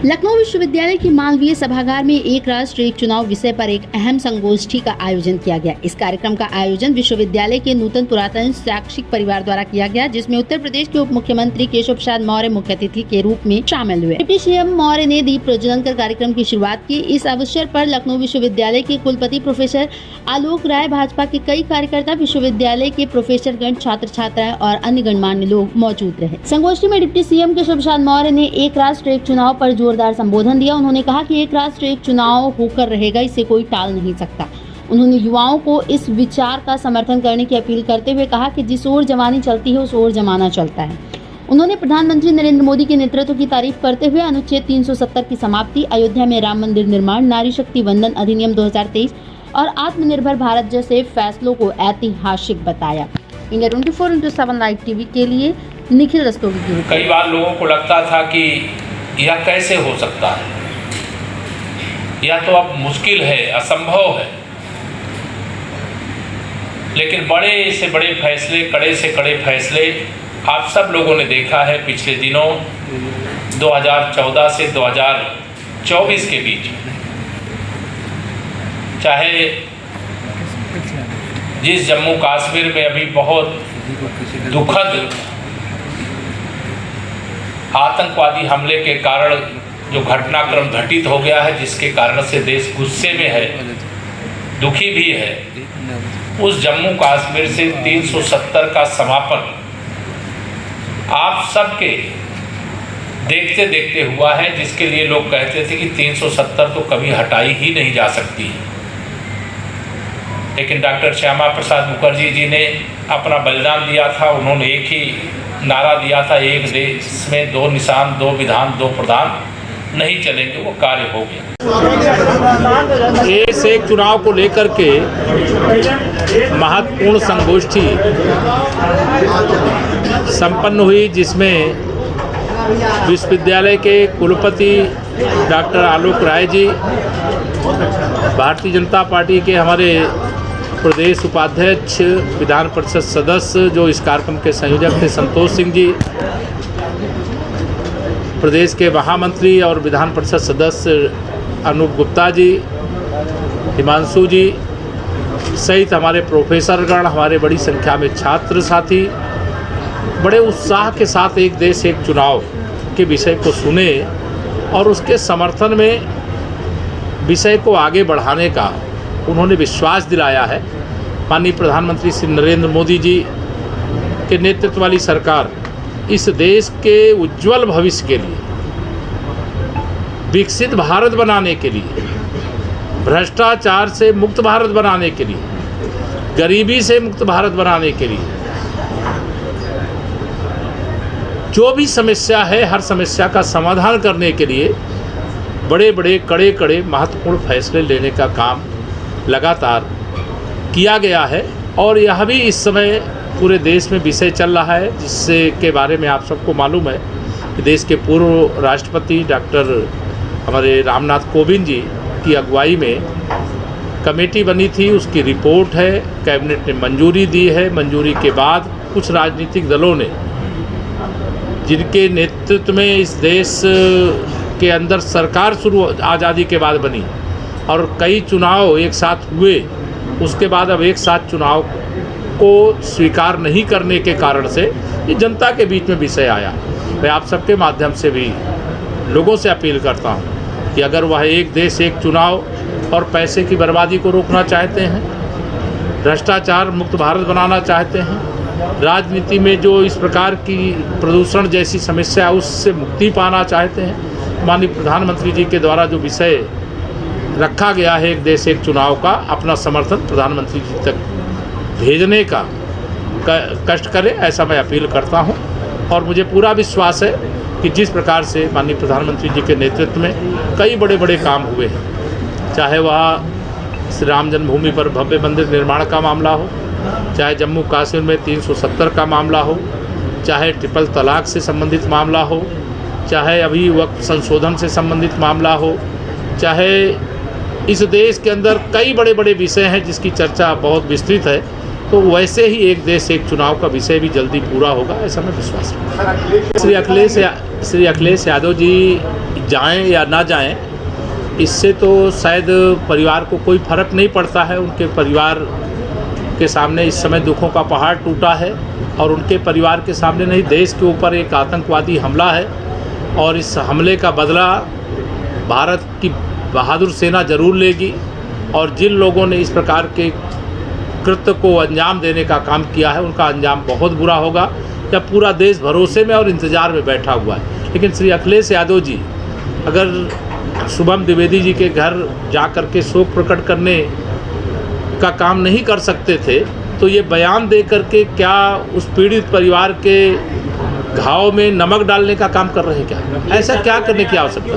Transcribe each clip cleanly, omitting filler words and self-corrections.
लखनऊ विश्वविद्यालय के मालवीय सभागार में एक राष्ट्र एक चुनाव विषय पर एक अहम संगोष्ठी का आयोजन किया गया। इस कार्यक्रम का आयोजन विश्वविद्यालय के नूतन पुरातन शैक्षिक परिवार द्वारा किया गया, जिसमें उत्तर प्रदेश के उप मुख्यमंत्री केशव प्रसाद मौर्य मुख्य अतिथि के रूप में शामिल हुए। डिप्टी सीएम मौर्य ने दीप प्रज्वलन कर कार्यक्रम की शुरुआत की। इस अवसर पर लखनऊ विश्वविद्यालय के कुलपति प्रोफेसर आलोक राय, भाजपा के कई कार्यकर्ता, विश्वविद्यालय के प्रोफेसरगण, छात्र छात्राएं और अन्य गणमान्य लोग मौजूद रहे। संगोष्ठी में डिप्टी सीएम केशव प्रसाद मौर्य ने एक राष्ट्र एक चुनाव पर जोरदार संबोधन दिया। उन्होंने कहा कि एक राष्ट्र एक चुनाव होकर रहेगा, इसे कोई टाल नहीं सकता। उन्होंने युवाओं को इस विचार का समर्थन करने की अपील करते हुए कहा कि जिस ओर जवानी चलती है उस ओर जमाना चलता है। उन्होंने प्रधानमंत्री नरेंद्र मोदी के नेतृत्व की तारीफ करते हुए अनुच्छेद 370 की समाप्ति, अयोध्या में राम मंदिर निर्माण, नारी शक्ति वंदन अधिनियम 2023 और आत्मनिर्भर भारत जैसे फैसलों को ऐतिहासिक बताया। इंडिया 24/7 लाइव टीवी के लिए निखिल रस्तोगी की रिपोर्ट। कई बार लोगों को लगता था कि यह कैसे हो सकता है, यह तो अब मुश्किल है, असंभव है। लेकिन बड़े से बड़े फैसले, कड़े से कड़े फैसले आप सब लोगों ने देखा है पिछले दिनों 2014 से 2024 के बीच। चाहे जिस जम्मू कश्मीर में अभी बहुत दुखद आतंकवादी हमले के कारण जो घटनाक्रम घटित हो गया है, जिसके कारण से देश गुस्से में है, दुखी भी है, उस जम्मू कश्मीर से 370 का समापन आप सबके देखते देखते हुआ है, जिसके लिए लोग कहते थे कि 370 तो कभी हटाई ही नहीं जा सकती। लेकिन डॉक्टर श्यामा प्रसाद मुखर्जी जी ने अपना बलिदान दिया था। उन्होंने एक ही नारा दिया था, एक देश में दो निशान, दो विधान, दो प्रधान, नहीं चलेंगे, वो कार्य हो गया। देश एक चुनाव को लेकर के महत्वपूर्ण संगोष्ठी संपन्न हुई, जिसमें विश्वविद्यालय के कुलपति डॉक्टर आलोक राय जी, भारतीय जनता पार्टी के हमारे प्रदेश उपाध्यक्ष, विधान परिषद सदस्य जो इस कार्यक्रम के संयोजक थे, संतोष सिंह जी, प्रदेश के महामंत्री और विधान परिषद सदस्य अनूप गुप्ता जी, हिमांशु जी सहित हमारे प्रोफेसरगण, हमारे बड़ी संख्या में छात्र साथी बड़े उत्साह के साथ एक देश एक चुनाव के विषय को सुने और उसके समर्थन में विषय को आगे बढ़ाने का उन्होंने विश्वास दिलाया है। माननीय प्रधानमंत्री श्री नरेंद्र मोदी जी के नेतृत्व वाली सरकार इस देश के उज्जवल भविष्य के लिए, विकसित भारत बनाने के लिए, भ्रष्टाचार से मुक्त भारत बनाने के लिए, गरीबी से मुक्त भारत बनाने के लिए जो भी समस्या है, हर समस्या का समाधान करने के लिए बड़े बड़े कड़े कड़े महत्वपूर्ण फैसले लेने का काम लगातार किया गया है। और यह भी इस समय पूरे देश में विषय चल रहा है, जिससे के बारे में आप सबको मालूम है कि देश के पूर्व राष्ट्रपति डॉक्टर हमारे रामनाथ कोविंद जी की अगुवाई में कमेटी बनी थी, उसकी रिपोर्ट है, कैबिनेट ने मंजूरी दी है। मंजूरी के बाद कुछ राजनीतिक दलों ने, जिनके नेतृत्व में इस देश के अंदर सरकार शुरू आज़ादी के बाद बनी और कई चुनाव एक साथ हुए, उसके बाद अब एक साथ चुनाव को स्वीकार नहीं करने के कारण से ये जनता के बीच में विषय आया। मैं आप सबके माध्यम से भी लोगों से अपील करता हूँ कि अगर वह एक देश एक चुनाव और पैसे की बर्बादी को रोकना चाहते हैं, भ्रष्टाचार मुक्त भारत बनाना चाहते हैं, राजनीति में जो इस प्रकार की प्रदूषण जैसी समस्या उससे मुक्ति पाना चाहते हैं, माननीय प्रधानमंत्री जी के द्वारा जो विषय रखा गया है एक देश एक चुनाव का, अपना समर्थन प्रधानमंत्री जी तक भेजने का कष्ट करें, ऐसा मैं अपील करता हूं। और मुझे पूरा विश्वास है कि जिस प्रकार से माननीय प्रधानमंत्री जी के नेतृत्व में कई बड़े बड़े काम हुए हैं, चाहे वह श्री राम जन्मभूमि पर भव्य मंदिर निर्माण का मामला हो, चाहे जम्मू कश्मीर में 370 का मामला हो, चाहे ट्रिपल तलाक से संबंधित मामला हो, चाहे अभी वक्त संशोधन से संबंधित मामला हो, चाहे इस देश के अंदर कई बड़े बड़े विषय हैं जिसकी चर्चा बहुत विस्तृत है, तो वैसे ही एक देश एक चुनाव का विषय भी जल्दी पूरा होगा, ऐसा मैं विश्वास रखता हूँ। श्री अखिलेश यादव जी जाएं या ना जाएं, इससे तो शायद परिवार को कोई फर्क नहीं पड़ता है। उनके परिवार के सामने इस समय दुखों का पहाड़ टूटा है और उनके परिवार के सामने नहीं, देश के ऊपर एक आतंकवादी हमला है और इस हमले का बदला भारत की बहादुर सेना जरूर लेगी। और जिन लोगों ने इस प्रकार के कृत्य को अंजाम देने का काम किया है, उनका अंजाम बहुत बुरा होगा। जब पूरा देश भरोसे में और इंतज़ार में बैठा हुआ है, लेकिन श्री अखिलेश यादव जी अगर शुभम द्विवेदी जी के घर जा कर के शोक प्रकट करने का काम नहीं कर सकते थे, तो ये बयान दे करके क्या उस पीड़ित परिवार के घाव में नमक डालने का काम कर रहे हैं क्या? ऐसा क्या करने की आवश्यकता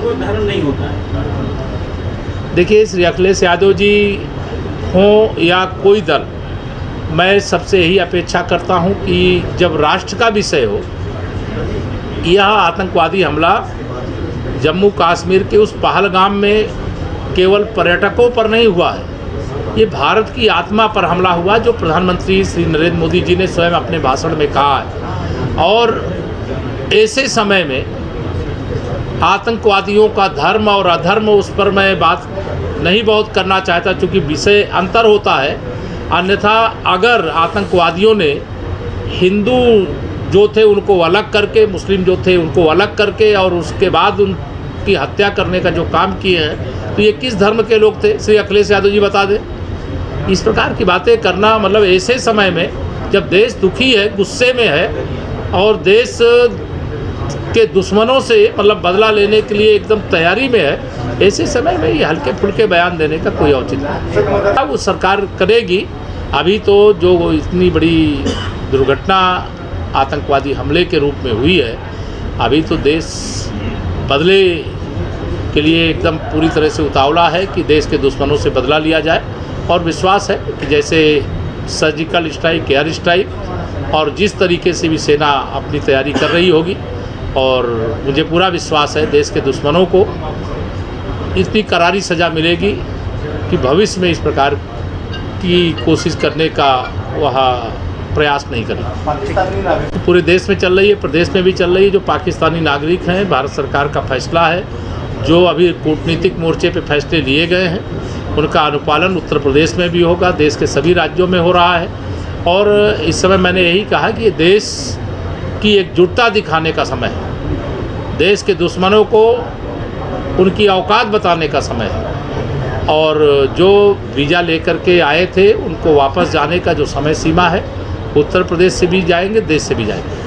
है? देखिए, श्री अखिलेश यादव जी हों या कोई दल, मैं सबसे यही अपेक्षा करता हूं कि जब राष्ट्र का विषय हो, यह आतंकवादी हमला जम्मू कश्मीर के उस पहलगाम में केवल पर्यटकों पर नहीं हुआ है, ये भारत की आत्मा पर हमला हुआ, जो प्रधानमंत्री श्री नरेंद्र मोदी जी ने स्वयं अपने भाषण में कहा है। और ऐसे समय में आतंकवादियों का धर्म और अधर्म, उस पर मैं बात नहीं बहुत करना चाहता, क्योंकि विषय अंतर होता है। अन्यथा अगर आतंकवादियों ने हिंदू जो थे उनको अलग करके, मुस्लिम जो थे उनको अलग करके और उसके बाद उनकी हत्या करने का जो काम किए हैं, तो ये किस धर्म के लोग थे? श्री अखिलेश यादव जी बता दें। इस प्रकार की बातें करना, मतलब ऐसे समय में जब देश दुखी है, गुस्से में है और देश के दुश्मनों से मतलब बदला लेने के लिए एकदम तैयारी में है, ऐसे समय में ये हल्के फुल्के बयान देने का कोई औचित्य नहीं। अब वो सरकार करेगी। अभी तो जो इतनी बड़ी दुर्घटना आतंकवादी हमले के रूप में हुई है, अभी तो देश बदले के लिए एकदम पूरी तरह से उतावला है कि देश के दुश्मनों से बदला लिया जाए। और विश्वास है कि जैसे सर्जिकल स्ट्राइक, एयर स्ट्राइक और जिस तरीके से भी सेना अपनी तैयारी कर रही होगी, और मुझे पूरा विश्वास है देश के दुश्मनों को इतनी करारी सज़ा मिलेगी कि भविष्य में इस प्रकार की कोशिश करने का वह प्रयास नहीं करें। पूरे देश में चल रही है, प्रदेश में भी चल रही है। जो पाकिस्तानी नागरिक हैं, भारत सरकार का फैसला है, जो अभी कूटनीतिक मोर्चे पे फैसले लिए गए हैं, उनका अनुपालन उत्तर प्रदेश में भी होगा, देश के सभी राज्यों में हो रहा है। और इस समय मैंने यही कहा कि ये देश की एकजुटता दिखाने का समय है, देश के दुश्मनों को उनकी औकात बताने का समय है। और जो वीज़ा लेकर के आए थे उनको वापस जाने का जो समय सीमा है, उत्तर प्रदेश से भी जाएंगे, देश से भी जाएंगे।